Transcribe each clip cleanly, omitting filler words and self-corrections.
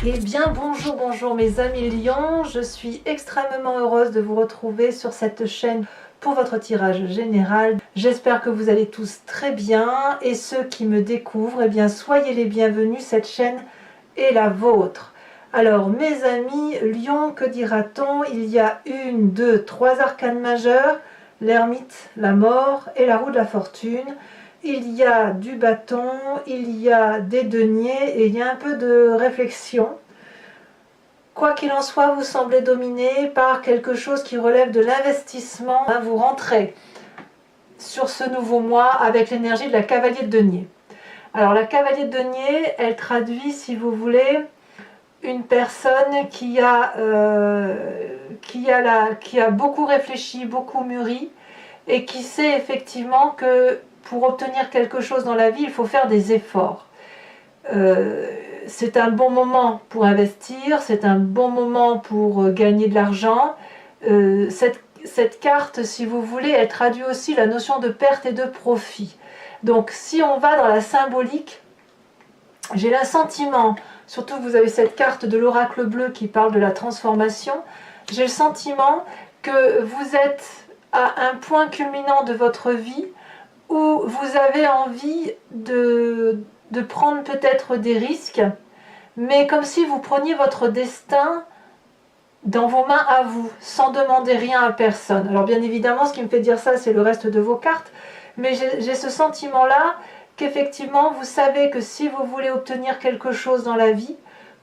Eh bien bonjour, bonjour mes amis lions, je suis extrêmement heureuse de vous retrouver sur cette chaîne pour votre tirage général. J'espère que vous allez tous très bien et ceux qui me découvrent, eh bien soyez les bienvenus, cette chaîne est la vôtre. Alors mes amis lions, que dira-t-on? Il y a 1, 2, 3 arcanes majeures, l'ermite, la mort et la roue de la fortune. Il y a du bâton, il y a des deniers et il y a un peu de réflexion. Quoi qu'il en soit, vous semblez dominé par quelque chose qui relève de l'investissement. Vous rentrez sur ce nouveau mois avec l'énergie de la cavalier de denier. Alors la cavalier de denier, elle traduit, si vous voulez, une personne qui a beaucoup réfléchi, beaucoup mûri et qui sait effectivement que pour obtenir quelque chose dans la vie, il faut faire des efforts. C'est un bon moment pour investir, c'est un bon moment pour gagner de l'argent. Cette carte, si vous voulez, elle traduit aussi la notion de perte et de profit. Donc si on va dans la symbolique, j'ai l'assentiment, surtout que vous avez cette carte de l'oracle bleu qui parle de la transformation, j'ai le sentiment que vous êtes à un point culminant de votre vie où vous avez envie de prendre peut-être des risques, mais comme si vous preniez votre destin dans vos mains à vous, sans demander rien à personne. Alors bien évidemment, ce qui me fait dire ça, c'est le reste de vos cartes, mais j'ai ce sentiment-là qu'effectivement, vous savez que si vous voulez obtenir quelque chose dans la vie,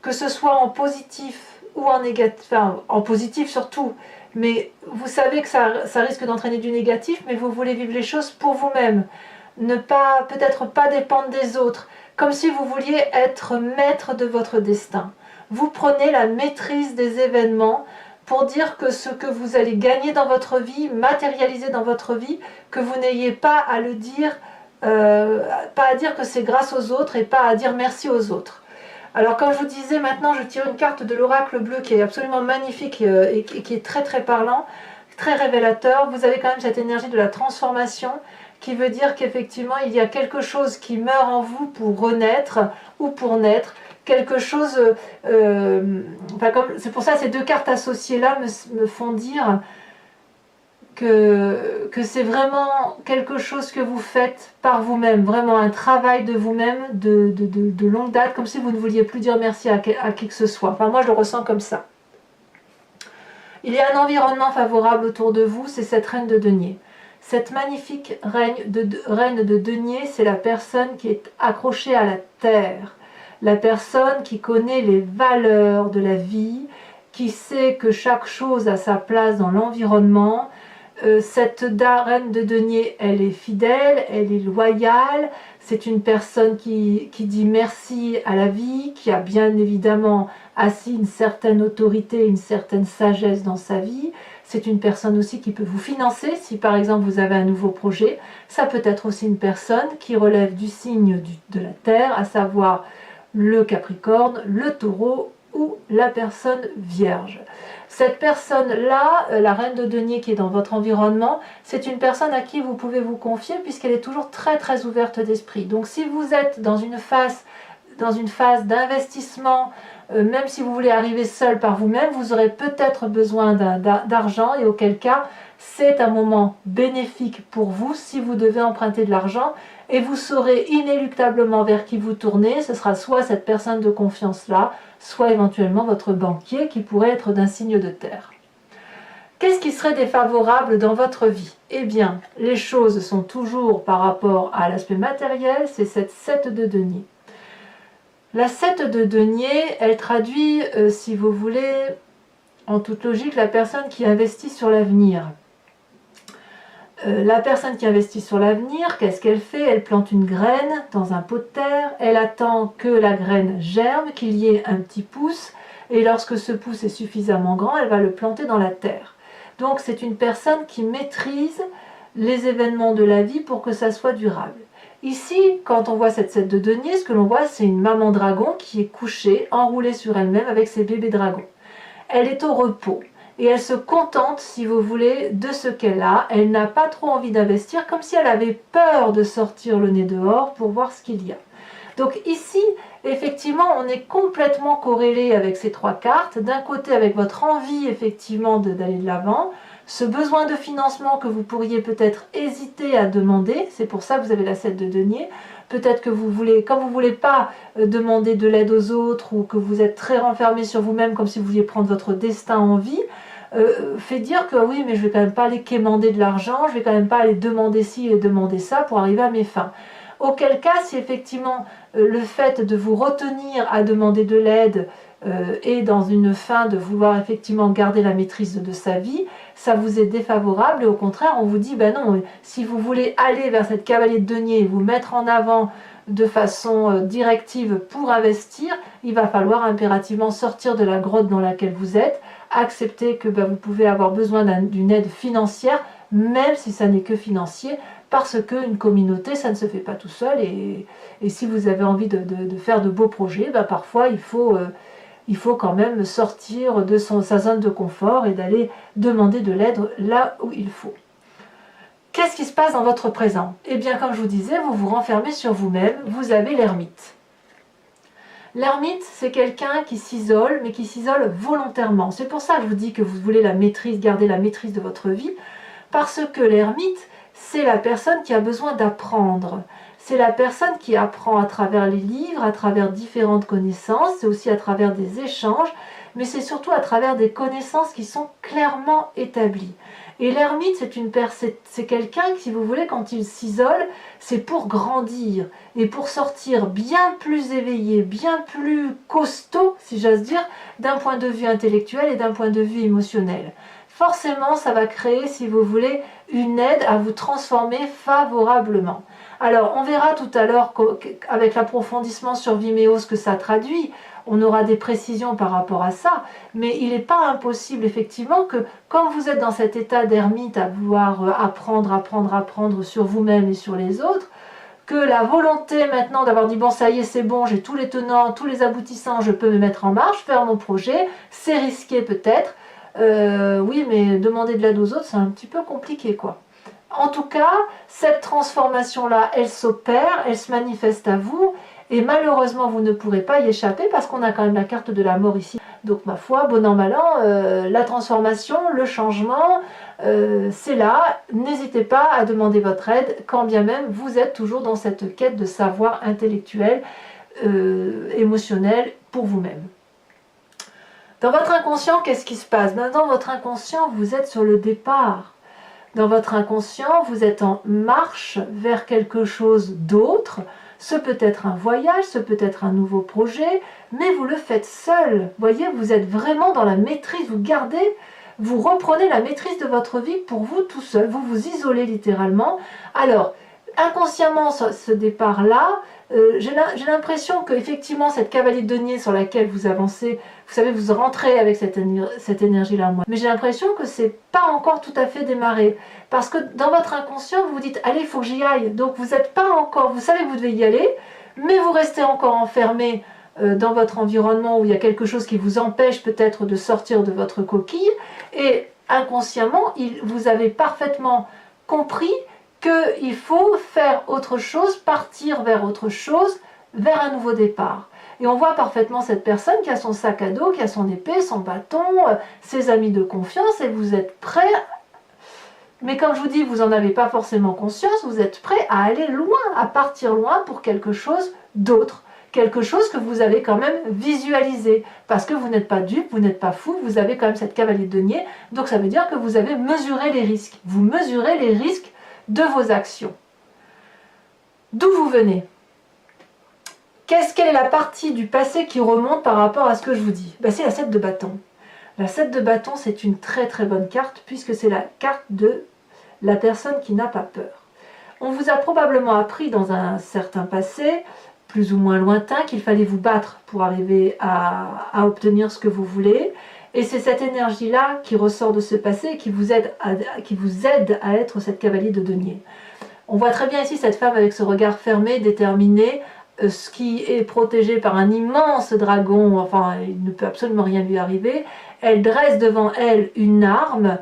que ce soit en positif ou en négatif, enfin en positif surtout, mais vous savez que ça risque d'entraîner du négatif, mais vous voulez vivre les choses pour vous-même, ne pas, peut-être pas dépendre des autres, comme si vous vouliez être maître de votre destin. Vous prenez la maîtrise des événements pour dire que ce que vous allez gagner dans votre vie, matérialiser dans votre vie, que vous n'ayez pas à le dire, pas à dire que c'est grâce aux autres et pas à dire merci aux autres. Alors comme je vous disais, maintenant je tire une carte de l'oracle bleu qui est absolument magnifique et qui est très très parlant, très révélateur. Vous avez quand même cette énergie de la transformation qui veut dire qu'effectivement il y a quelque chose qui meurt en vous pour renaître ou pour naître. Quelque chose, c'est pour ça que ces deux cartes associées là me font dire que c'est vraiment quelque chose que vous faites par vous-même, vraiment un travail de vous-même de longue date, comme si vous ne vouliez plus dire merci à qui que ce soit. Enfin, moi, je le ressens comme ça. Il y a un environnement favorable autour de vous, c'est cette reine de denier. Cette magnifique reine de denier, c'est la personne qui est accrochée à la terre, la personne qui connaît les valeurs de la vie, qui sait que chaque chose a sa place dans l'environnement. Cette reine de denier, elle est fidèle, elle est loyale, c'est une personne qui dit merci à la vie, qui a bien évidemment assis une certaine autorité, une certaine sagesse dans sa vie. C'est une personne aussi qui peut vous financer si par exemple vous avez un nouveau projet. Ça peut être aussi une personne qui relève du signe de la terre, à savoir le Capricorne, le Taureau ou la personne vierge. Cette personne-là, la reine de denier qui est dans votre environnement, c'est une personne à qui vous pouvez vous confier puisqu'elle est toujours très très ouverte d'esprit. Donc si vous êtes dans une phase d'investissement, même si vous voulez arriver seul par vous-même, vous aurez peut-être besoin d'argent et auquel cas c'est un moment bénéfique pour vous si vous devez emprunter de l'argent et vous saurez inéluctablement vers qui vous tournez. Ce sera soit cette personne de confiance-là, soit éventuellement votre banquier qui pourrait être d'un signe de terre. Qu'est-ce qui serait défavorable dans votre vie? Eh bien, les choses sont toujours par rapport à l'aspect matériel, c'est cette 7 de denier. La 7 de denier, elle traduit, si vous voulez, en toute logique, la personne qui investit sur l'avenir. La personne qui investit sur l'avenir, qu'est-ce qu'elle fait? Elle plante une graine dans un pot de terre, elle attend que la graine germe, qu'il y ait un petit pouce, et lorsque ce pouce est suffisamment grand, elle va le planter dans la terre. Donc c'est une personne qui maîtrise les événements de la vie pour que ça soit durable. Ici, quand on voit cette 7 de denier, ce que l'on voit, c'est une maman dragon qui est couchée, enroulée sur elle-même avec ses bébés dragons. Elle est au repos. Et elle se contente, si vous voulez, de ce qu'elle a. Elle n'a pas trop envie d'investir, comme si elle avait peur de sortir le nez dehors pour voir ce qu'il y a. Donc ici, effectivement, on est complètement corrélé avec ces 3 cartes. D'un côté, avec votre envie, effectivement, d'aller de l'avant, ce besoin de financement que vous pourriez peut-être hésiter à demander, c'est pour ça que vous avez la 7 de denier. Peut-être que vous voulez, quand vous ne voulez pas demander de l'aide aux autres, ou que vous êtes très renfermé sur vous-même, comme si vous vouliez prendre votre destin en vie, fait dire que oui, mais je vais quand même pas aller quémander de l'argent, je vais quand même pas aller demander ci et demander ça pour arriver à mes fins. Auquel cas, si effectivement le fait de vous retenir à demander de l'aide est dans une fin de vouloir effectivement garder la maîtrise de sa vie, ça vous est défavorable, et au contraire on vous dit ben non, si vous voulez aller vers cette cavalier de denier et vous mettre en avant de façon directive pour investir, il va falloir impérativement sortir de la grotte dans laquelle vous êtes, accepter que vous pouvez avoir besoin d'une aide financière, même si ça n'est que financier, parce qu'une communauté, ça ne se fait pas tout seul, et si vous avez envie de faire de beaux projets, parfois il faut quand même sortir de sa zone de confort et d'aller demander de l'aide là où il faut. Qu'est-ce qui se passe dans votre présent? Eh bien, comme je vous disais, vous vous renfermez sur vous-même, vous avez l'ermite. L'ermite, c'est quelqu'un qui s'isole, mais qui s'isole volontairement. C'est pour ça que je vous dis que vous voulez la maîtrise, garder la maîtrise de votre vie, parce que l'ermite, c'est la personne qui a besoin d'apprendre. C'est la personne qui apprend à travers les livres, à travers différentes connaissances, c'est aussi à travers des échanges, mais c'est surtout à travers des connaissances qui sont clairement établies. Et l'ermite, c'est quelqu'un qui, si vous voulez, quand il s'isole, c'est pour grandir et pour sortir bien plus éveillé, bien plus costaud, si j'ose dire, d'un point de vue intellectuel et d'un point de vue émotionnel. Forcément, ça va créer, si vous voulez, une aide à vous transformer favorablement. Alors, on verra tout à l'heure avec l'approfondissement sur Vimeo ce que ça traduit. On aura des précisions par rapport à ça, mais il n'est pas impossible effectivement que quand vous êtes dans cet état d'ermite à vouloir apprendre sur vous-même et sur les autres, que la volonté maintenant d'avoir dit bon ça y est c'est bon, j'ai tous les tenants, tous les aboutissants, je peux me mettre en marche, faire mon projet, c'est risqué peut-être, oui mais demander de l'aide aux autres c'est un petit peu compliqué quoi. En tout cas, cette transformation-là, elle s'opère, elle se manifeste à vous, et malheureusement, vous ne pourrez pas y échapper parce qu'on a quand même la carte de la mort ici. Donc, ma foi, bon an, mal an, la transformation, le changement, c'est là. N'hésitez pas à demander votre aide, quand bien même vous êtes toujours dans cette quête de savoir intellectuel, émotionnel pour vous-même. Dans votre inconscient, qu'est-ce qui se passe? Dans votre inconscient, vous êtes sur le départ. Dans votre inconscient, vous êtes en marche vers quelque chose d'autre. Ce peut être un voyage, ce peut être un nouveau projet, mais vous le faites seul. Vous voyez, vous êtes vraiment dans la maîtrise, vous reprenez la maîtrise de votre vie pour vous tout seul. Vous vous isolez littéralement. Alors, inconsciemment, ce départ-là, j'ai l'impression qu'effectivement, cette cavalier de denier sur laquelle vous avancez, vous savez, vous rentrez avec cette énergie-là, moi. Mais j'ai l'impression que c'est pas encore tout à fait démarré. Parce que dans votre inconscient, vous vous dites, allez, il faut que j'y aille. Donc vous n'êtes pas encore, vous savez que vous devez y aller, mais vous restez encore enfermé dans votre environnement où il y a quelque chose qui vous empêche peut-être de sortir de votre coquille. Et inconsciemment, vous avez parfaitement compris qu'il faut faire autre chose, partir vers autre chose, vers un nouveau départ. Et on voit parfaitement cette personne qui a son sac à dos, qui a son épée, son bâton, ses amis de confiance, et vous êtes prêt. Mais comme je vous dis, vous n'en avez pas forcément conscience, vous êtes prêt à aller loin, à partir loin pour quelque chose d'autre. Quelque chose que vous avez quand même visualisé. Parce que vous n'êtes pas dupe, vous n'êtes pas fou, vous avez quand même cette cavalier de denier. Donc ça veut dire que vous avez mesuré les risques. Vous mesurez les risques de vos actions. D'où vous venez? Quelle est la partie du passé qui remonte par rapport à ce que je vous dis? C'est la 7 de bâton. La 7 de bâton, c'est une très très bonne carte puisque c'est la carte de la personne qui n'a pas peur. On vous a probablement appris dans un certain passé, plus ou moins lointain, qu'il fallait vous battre pour arriver à obtenir ce que vous voulez. Et c'est cette énergie-là qui ressort de ce passé et qui vous aide à être cette cavalier de denier. On voit très bien ici cette femme avec ce regard fermé, déterminé, ce qui est protégé par un immense dragon, enfin il ne peut absolument rien lui arriver. Elle dresse devant elle une arme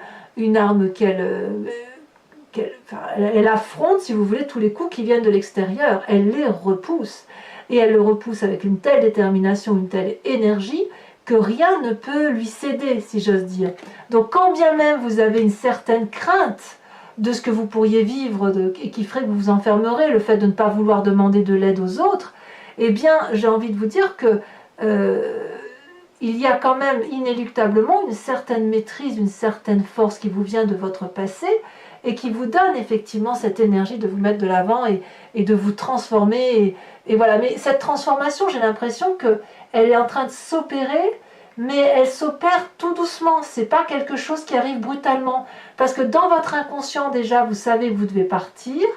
elle affronte, si vous voulez, tous les coups qui viennent de l'extérieur. Elle les repousse. et elle le repousse avec une telle détermination, une telle énergie, que rien ne peut lui céder, si j'ose dire. Donc quand bien même vous avez une certaine crainte de ce que vous pourriez vivre et qui ferait que vous vous enfermerez, le fait de ne pas vouloir demander de l'aide aux autres, eh bien j'ai envie de vous dire que il y a quand même inéluctablement une certaine maîtrise, une certaine force qui vous vient de votre passé et qui vous donne effectivement cette énergie de vous mettre de l'avant et de vous transformer. Et voilà. Mais cette transformation, j'ai l'impression qu'elle est en train de s'opérer, mais elle s'opère tout doucement. C'est pas quelque chose qui arrive brutalement. Parce que dans votre inconscient, déjà, vous savez que vous devez partir.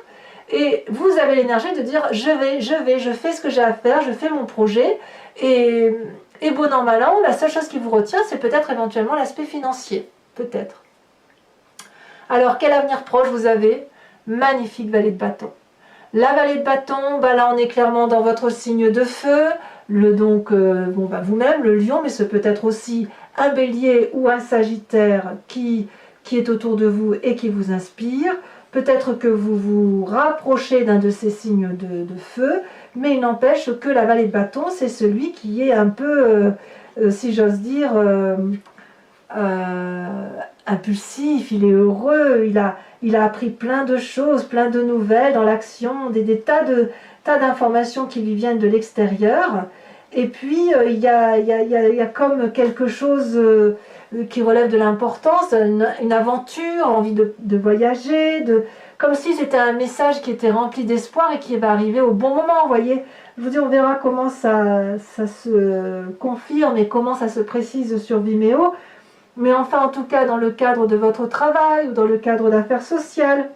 Et vous avez l'énergie de dire je fais ce que j'ai à faire, je fais mon projet. Et bon an, mal an, la seule chose qui vous retient, c'est peut-être éventuellement l'aspect financier. Peut-être. Alors, quel avenir proche vous avez? Magnifique vallée de bâton. La vallée de bâton, là on est clairement dans votre signe de feu, vous-même, le lion, mais ce peut être aussi un bélier ou un sagittaire qui est autour de vous et qui vous inspire. Peut-être que vous vous rapprochez d'un de ces signes de feu, mais il n'empêche que la vallée de bâton, c'est celui qui est un peu, si j'ose dire, impulsif, il est heureux, il a appris plein de choses, plein de nouvelles dans l'action, des tas d'informations qui lui viennent de l'extérieur. Et puis il y a comme quelque chose qui relève de l'importance, une aventure, envie de voyager, comme si c'était un message qui était rempli d'espoir et qui va arriver au bon moment, vous voyez. Je vous dis, on verra comment ça se confirme et comment ça se précise sur Vimeo. Mais enfin, en tout cas, dans le cadre de votre travail ou dans le cadre d'affaires sociales,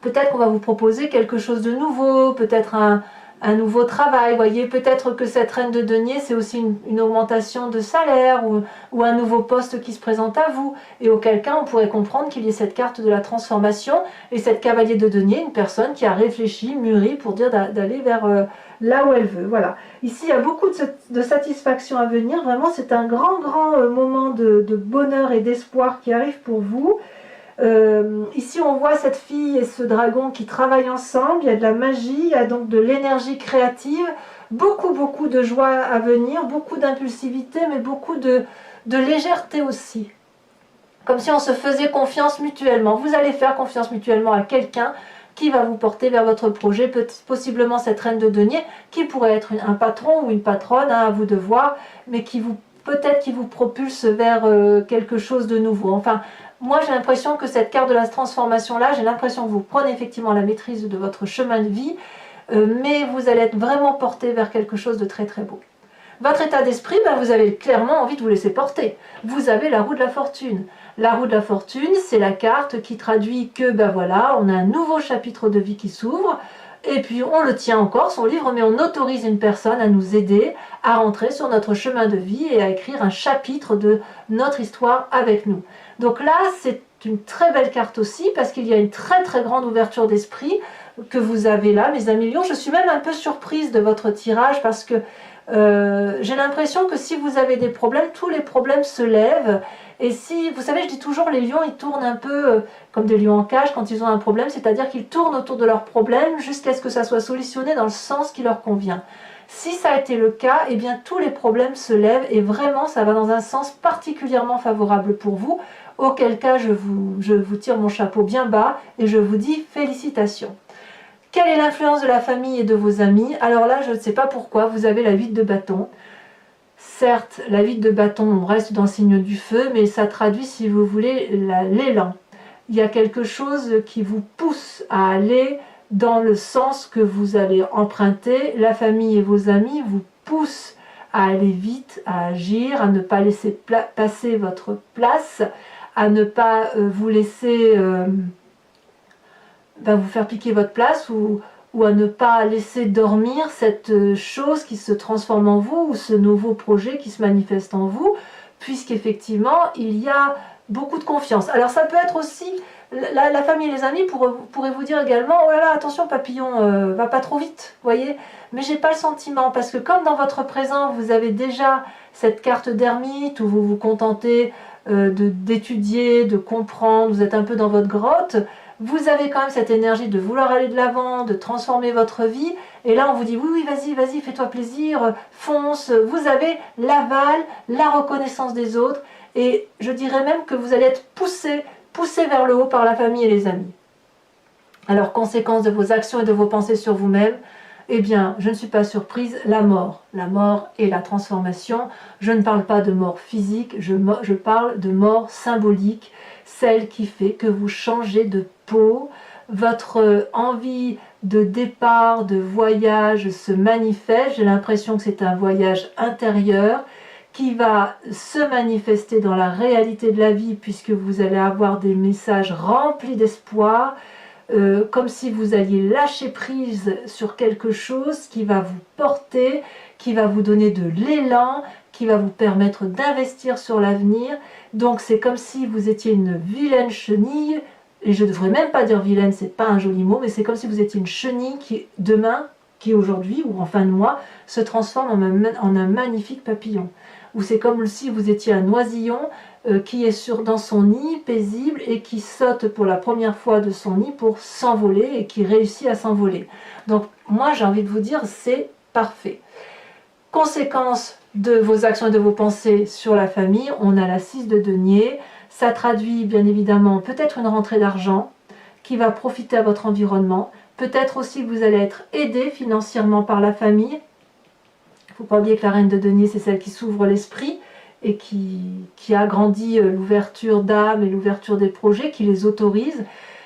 peut-être qu'on va vous proposer quelque chose de nouveau, peut-être un nouveau travail, voyez, peut-être que cette reine de denier, c'est aussi une augmentation de salaire ou un nouveau poste qui se présente à vous, et auquel cas on pourrait comprendre qu'il y ait cette carte de la transformation, et cette cavalier de denier, une personne qui a réfléchi, mûri, pour dire d'aller vers là où elle veut, voilà. Ici, il y a beaucoup de satisfaction à venir, vraiment, c'est un grand moment de bonheur et d'espoir qui arrive pour vous. Ici on voit cette fille et ce dragon qui travaillent ensemble, il y a de la magie, il y a donc de l'énergie créative, beaucoup de joie à venir, beaucoup d'impulsivité, mais beaucoup de légèreté aussi. Comme si on se faisait confiance mutuellement. Vous allez faire confiance mutuellement à quelqu'un qui va vous porter vers votre projet, possiblement cette reine de denier, qui pourrait être un patron ou une patronne, à vous de voir, mais peut-être qui vous propulse vers quelque chose de nouveau. Enfin, moi j'ai l'impression que cette carte de la transformation là, j'ai l'impression que vous prenez effectivement la maîtrise de votre chemin de vie, mais vous allez être vraiment porté vers quelque chose de très beau. Votre état d'esprit, vous avez clairement envie de vous laisser porter. Vous avez la roue de la fortune. La roue de la fortune, c'est la carte qui traduit que voilà, on a un nouveau chapitre de vie qui s'ouvre, et puis on le tient encore, son livre, mais on autorise une personne à nous aider à rentrer sur notre chemin de vie et à écrire un chapitre de notre histoire avec nous. Donc là, c'est une très belle carte aussi, parce qu'il y a une très grande ouverture d'esprit que vous avez là, mes amis lions. Je suis même un peu surprise de votre tirage, parce que j'ai l'impression que si vous avez des problèmes, tous les problèmes se lèvent. Et si, vous savez, je dis toujours, les lions, ils tournent un peu comme des lions en cage quand ils ont un problème, c'est-à-dire qu'ils tournent autour de leur problème jusqu'à ce que ça soit solutionné dans le sens qui leur convient. Si ça a été le cas, eh bien tous les problèmes se lèvent et vraiment ça va dans un sens particulièrement favorable pour vous, auquel cas je vous tire mon chapeau bien bas et je vous dis félicitations. Quelle est l'influence de la famille et de vos amis? Alors là, je ne sais pas pourquoi, vous avez la 8 de bâton. Certes, la 8 de bâton, on reste dans le signe du feu, mais ça traduit, si vous voulez, l'élan. Il y a quelque chose qui vous pousse à aller dans le sens que vous allez emprunter. La famille et vos amis vous poussent à aller vite, à agir, à ne pas laisser passer votre place, à ne pas vous laisser vous faire piquer votre place ou à ne pas laisser dormir cette chose qui se transforme en vous ou ce nouveau projet qui se manifeste en vous, puisqu'effectivement il y a beaucoup de confiance. Alors ça peut être aussi, la famille et les amis pourraient vous dire également, oh là là, attention papillon, va pas trop vite, voyez, mais j'ai pas le sentiment, parce que comme dans votre présent vous avez déjà cette carte d'ermite où vous vous contentez d'étudier, de comprendre, vous êtes un peu dans votre grotte, vous avez quand même cette énergie de vouloir aller de l'avant, de transformer votre vie, et là on vous dit oui, oui, vas-y, vas-y, fais-toi plaisir, fonce, vous avez l'aval, la reconnaissance des autres, et je dirais même que vous allez être poussé vers le haut par la famille et les amis. Alors, conséquence de vos actions et de vos pensées sur vous-même, eh bien, je ne suis pas surprise, la mort et la transformation. Je ne parle pas de mort physique, je parle de mort symbolique, celle qui fait que vous changez de peau, votre envie de départ, de voyage se manifeste. J'ai l'impression que c'est un voyage intérieur qui va se manifester dans la réalité de la vie, puisque vous allez avoir des messages remplis d'espoir, comme si vous alliez lâcher prise sur quelque chose qui va vous porter, qui va vous donner de l'élan, qui va vous permettre d'investir sur l'avenir. Donc c'est comme si vous étiez une vilaine chenille, et je ne devrais même pas dire vilaine, c'est pas un joli mot, mais c'est comme si vous étiez une chenille qui demain, qui aujourd'hui ou en fin de mois, se transforme en un magnifique papillon. Ou c'est comme si vous étiez un oisillon qui est dans son nid paisible et qui saute pour la première fois de son nid pour s'envoler et qui réussit à s'envoler. Donc moi j'ai envie de vous dire, c'est parfait. Conséquence de vos actions et de vos pensées sur la famille, on a la 6 de denier. Ça traduit bien évidemment peut-être une rentrée d'argent qui va profiter à votre environnement. Peut-être aussi que vous allez être aidé financièrement par la famille. Il ne faut pas oublier que la reine de denier, c'est celle qui s'ouvre l'esprit et qui agrandit l'ouverture d'âme et l'ouverture des projets, qui les autorise.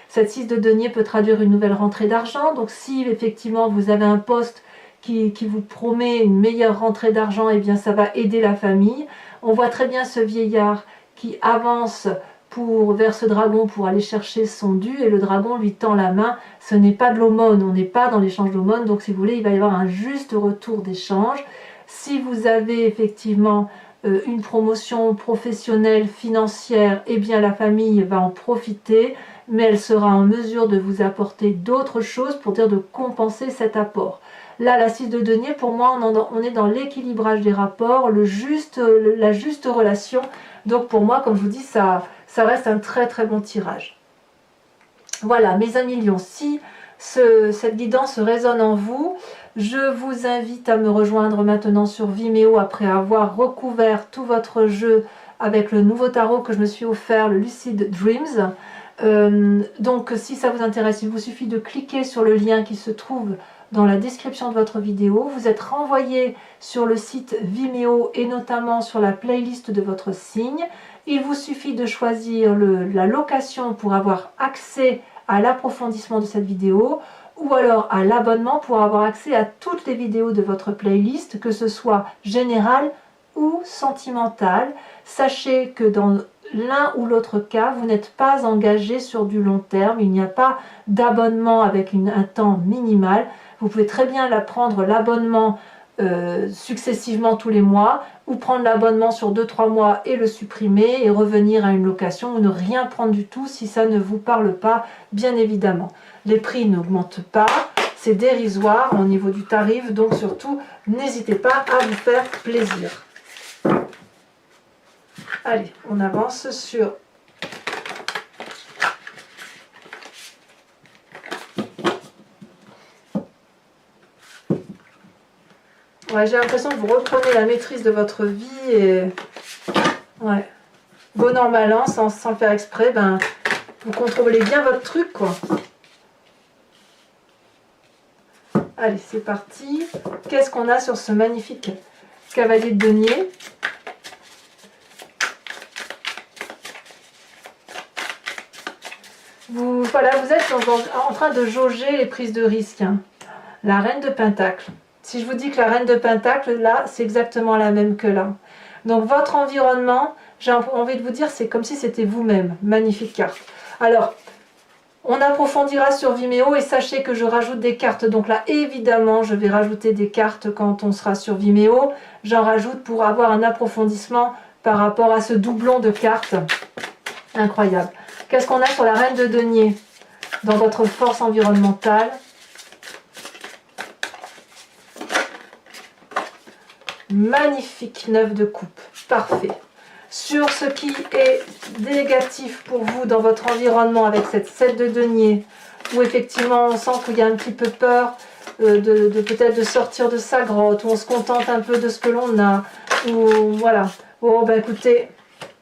Cette 6 de denier peut traduire une nouvelle rentrée d'argent. Donc si effectivement vous avez un poste qui vous promet une meilleure rentrée d'argent, eh bien ça va aider la famille. On voit très bien ce vieillard qui avance vers ce dragon pour aller chercher son dû, et le dragon lui tend la main. Ce n'est pas de l'aumône, on n'est pas dans l'échange d'aumône, donc si vous voulez, il va y avoir un juste retour d'échange. Si vous avez effectivement une promotion professionnelle, financière, eh bien la famille va en profiter, mais elle sera en mesure de vous apporter d'autres choses pour dire de compenser cet apport. Là, la 6 de denier, pour moi, on est dans l'équilibrage des rapports, la juste relation. Donc pour moi, comme je vous dis, ça reste un très très bon tirage. Voilà, mes amis lions, si cette guidance résonne en vous, je vous invite à me rejoindre maintenant sur Vimeo après avoir recouvert tout votre jeu avec le nouveau tarot que je me suis offert, le Lucid Dreams. Donc si ça vous intéresse, il vous suffit de cliquer sur le lien qui se trouve dans la description de votre vidéo. Vous êtes renvoyé sur le site Vimeo et notamment sur la playlist de votre signe. Il vous suffit de choisir la location pour avoir accès à l'approfondissement de cette vidéo, ou alors à l'abonnement pour avoir accès à toutes les vidéos de votre playlist, que ce soit générale ou sentimentale. Sachez que dans l'un ou l'autre cas, vous n'êtes pas engagé sur du long terme, il n'y a pas d'abonnement avec un temps minimal. Vous pouvez très bien prendre l'abonnement successivement tous les mois, ou prendre l'abonnement sur 2-3 mois et le supprimer et revenir à une location, ou ne rien prendre du tout si ça ne vous parle pas, bien évidemment. Les prix n'augmentent pas, c'est dérisoire au niveau du tarif, donc surtout n'hésitez pas à vous faire plaisir. Allez, on avance sur ouais, j'ai l'impression que vous reprenez la maîtrise de votre vie et ouais, bon an mal an, sans le faire exprès, ben vous contrôlez bien votre truc, quoi. Allez, c'est parti. Qu'est-ce qu'on a sur ce magnifique cavalier de denier? Voilà, vous êtes en train de jauger les prises de risque. Hein. La reine de Pentacle. Si je vous dis que la reine de Pentacle, là, c'est exactement la même que là. Donc votre environnement, j'ai envie de vous dire, c'est comme si c'était vous-même. Magnifique carte. Alors, on approfondira sur Vimeo et sachez que je rajoute des cartes. Donc là, évidemment, je vais rajouter des cartes quand on sera sur Vimeo. J'en rajoute pour avoir un approfondissement par rapport à ce doublon de cartes. Incroyable. Qu'est-ce qu'on a sur la reine de denier dans votre force environnementale? Magnifique 9 de coupe. Parfait. Sur ce qui est négatif pour vous dans votre environnement avec cette 7 de denier, où effectivement on sent qu'il y a un petit peu peur de peut-être de sortir de sa grotte, où on se contente un peu de ce que l'on a, ou voilà. Bon, ben écoutez,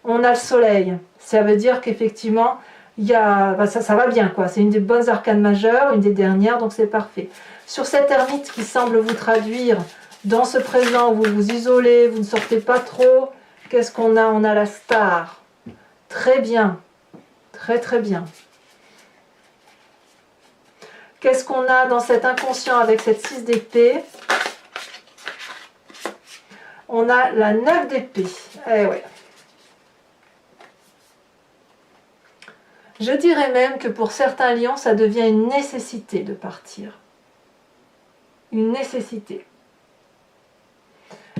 on a le soleil. Ça veut dire qu'effectivement, il y a, ben ça va bien, quoi. C'est une des bonnes arcanes majeures, une des dernières, donc c'est parfait. Sur cette ermite qui semble vous traduire dans ce présent où vous vous isolez, vous ne sortez pas trop, qu'est-ce qu'on a? On a la star. Très bien. Très très bien. Qu'est-ce qu'on a dans cet inconscient avec cette 6 d'épée? On a la 9 d'épée. Eh ouais. Je dirais même que pour certains lions, ça devient une nécessité de partir. Une nécessité.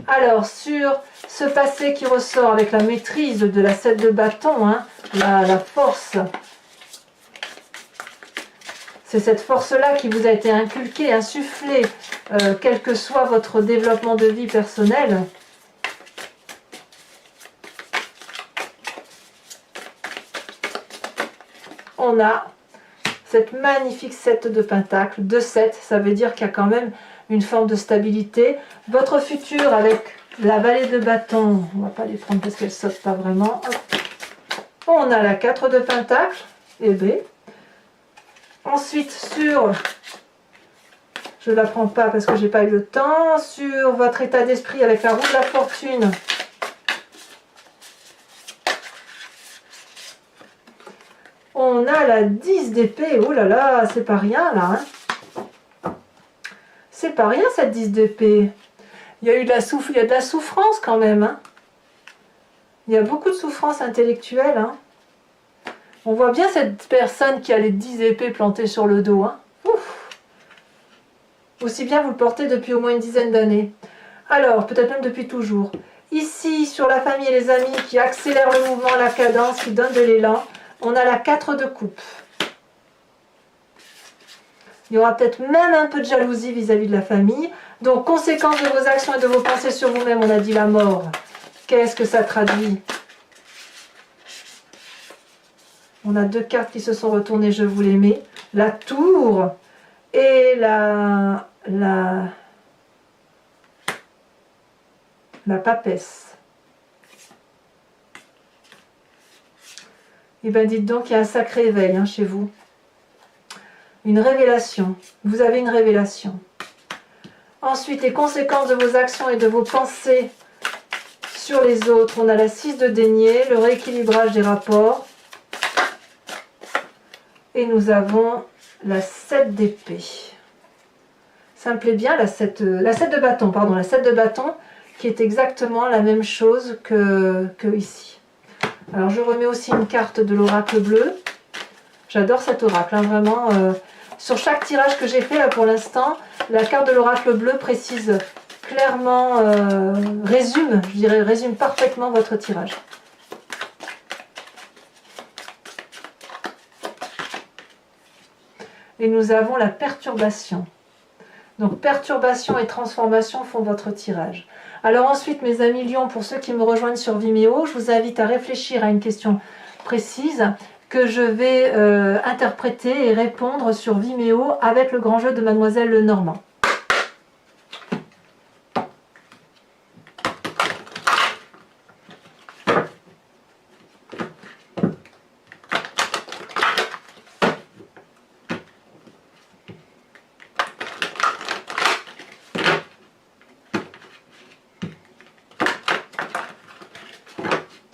Alors, sur ce passé qui ressort avec la maîtrise de la 7 de bâton, hein, la force, c'est cette force-là qui vous a été inculquée, insufflée, quel que soit votre développement de vie personnel. On a cette magnifique 7 de pentacle, 2-7, ça veut dire qu'il y a quand même une forme de stabilité. Votre futur avec la vallée de bâton, on ne va pas les prendre parce qu'elles ne sautent pas vraiment. Hop. On a la 4 de pentacle, et B. Ensuite, je ne la prends pas parce que je n'ai pas eu le temps, sur votre état d'esprit avec la roue de la fortune. On a la 10 d'épée, oh là là, c'est pas rien là. Hein. C'est pas rien cette 10 d'épée. Il y a eu de la souffrance quand même. Hein. Il y a beaucoup de souffrance intellectuelle. Hein. On voit bien cette personne qui a les 10 épées plantées sur le dos. Hein. Ouf. Aussi bien vous le portez depuis au moins une dizaine d'années. Alors, peut-être même depuis toujours. Ici, sur la famille et les amis qui accélèrent le mouvement, la cadence, qui donnent de l'élan. On a la 4 de coupe. Il y aura peut-être même un peu de jalousie vis-à-vis de la famille. Donc, conséquence de vos actions et de vos pensées sur vous-même, on a dit la mort. Qu'est-ce que ça traduit? On a 2 cartes qui se sont retournées, je vous les mets. La tour et la papesse. Eh bien, dites donc, il y a un sacré éveil hein, chez vous. Une révélation. Vous avez une révélation. Ensuite, les conséquences de vos actions et de vos pensées sur les autres. On a la 6 de denier, le rééquilibrage des rapports. Et nous avons la 7 d'épée. Ça me plaît bien, la 7 de bâton, pardon, la 7 de bâton, qui est exactement la même chose que ici. Alors je remets aussi une carte de l'oracle bleu. J'adore cet oracle, hein, vraiment. Sur chaque tirage que j'ai fait là pour l'instant, la carte de l'oracle bleu précise clairement, résume parfaitement votre tirage. Et nous avons la perturbation. Donc perturbation et transformation font votre tirage. Alors ensuite, mes amis Lions, pour ceux qui me rejoignent sur Vimeo, je vous invite à réfléchir à une question précise que je vais interpréter et répondre sur Vimeo avec le grand jeu de Mademoiselle Lenormand.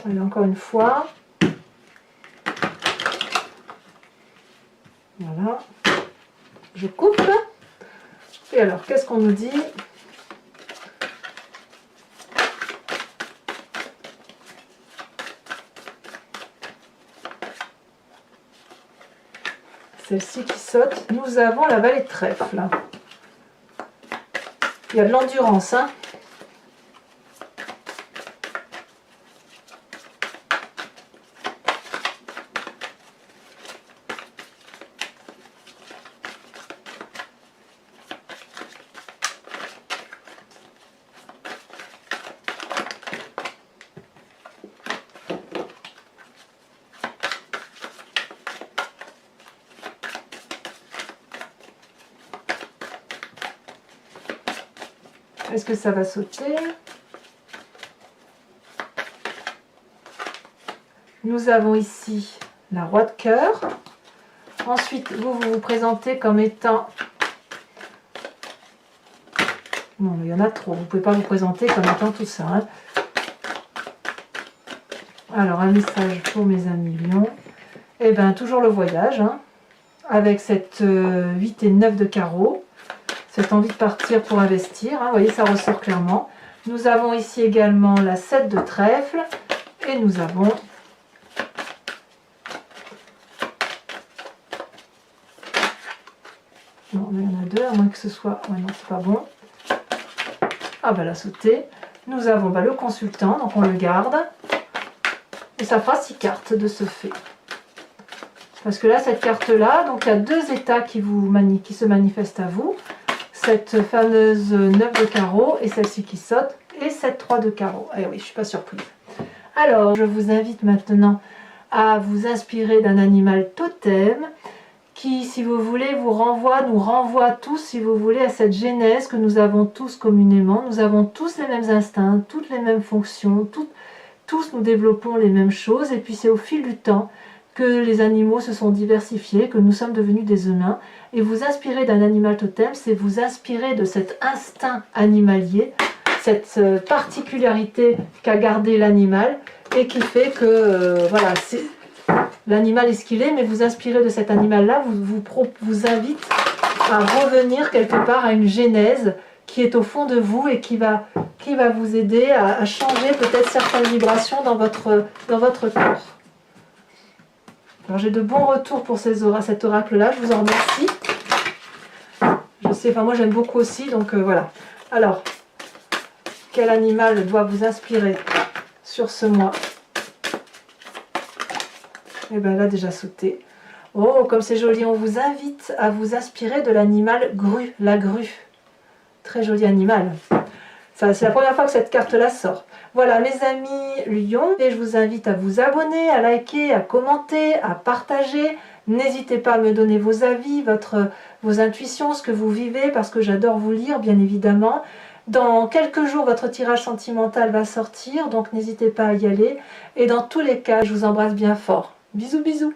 Allez, encore une fois. Voilà. Je coupe. Et alors, qu'est-ce qu'on nous dit? Celle-ci qui saute. Nous avons la vallée de trèfle. Il y a de l'endurance, hein. Est-ce que ça va sauter? Nous avons ici la roi de cœur. Ensuite, vous vous présentez comme étant... Non, il y en a trop. Vous ne pouvez pas vous présenter comme étant tout ça. Hein. Alors, un message pour mes amis lions. Eh bien, toujours le voyage. Hein, avec cette 8 et 9 de carreau. Cette envie de partir pour investir. Hein, vous voyez, ça ressort clairement. Nous avons ici également la 7 de trèfle. Et nous avons... Non, il y en a deux, à moins que ce soit... Ouais, non, c'est pas bon. Ah, bah, la sauter. Nous avons le consultant, donc on le garde. Et ça fera 6 cartes de ce fait. Parce que là, cette carte-là, donc il y a deux états qui se manifestent à vous. Cette fameuse 9 de carreau et celle-ci qui saute. Et cette 3 de carreau. Eh oui, je ne suis pas surprise. Alors, je vous invite maintenant à vous inspirer d'un animal totem qui, si vous voulez, nous renvoie tous, si vous voulez, à cette genèse que nous avons tous communément. Nous avons tous les mêmes instincts, toutes les mêmes fonctions, tous nous développons les mêmes choses. Et puis c'est au fil du temps que les animaux se sont diversifiés, que nous sommes devenus des humains. Et vous inspirer d'un animal totem, c'est vous inspirer de cet instinct animalier, cette particularité qu'a gardé l'animal et qui fait que, voilà, l'animal est ce qu'il est, mais vous inspirez de cet animal-là, vous invite à revenir quelque part à une genèse qui est au fond de vous et qui va vous aider à changer peut-être certaines vibrations dans votre corps. Alors j'ai de bons retours pour cet oracle-là, je vous en remercie. Je sais, enfin moi j'aime beaucoup aussi, donc voilà. Alors, quel animal doit vous inspirer sur ce mois? Et bien là déjà sauté. Oh, comme c'est joli, on vous invite à vous inspirer de l'animal grue, la grue. Très joli animal. C'est la première fois que cette carte-là sort. Voilà mes amis lions, et je vous invite à vous abonner, à liker, à commenter, à partager. N'hésitez pas à me donner vos avis, vos intuitions, ce que vous vivez, parce que j'adore vous lire, bien évidemment. Dans quelques jours, votre tirage sentimental va sortir, donc n'hésitez pas à y aller. Et dans tous les cas, je vous embrasse bien fort. Bisous, bisous.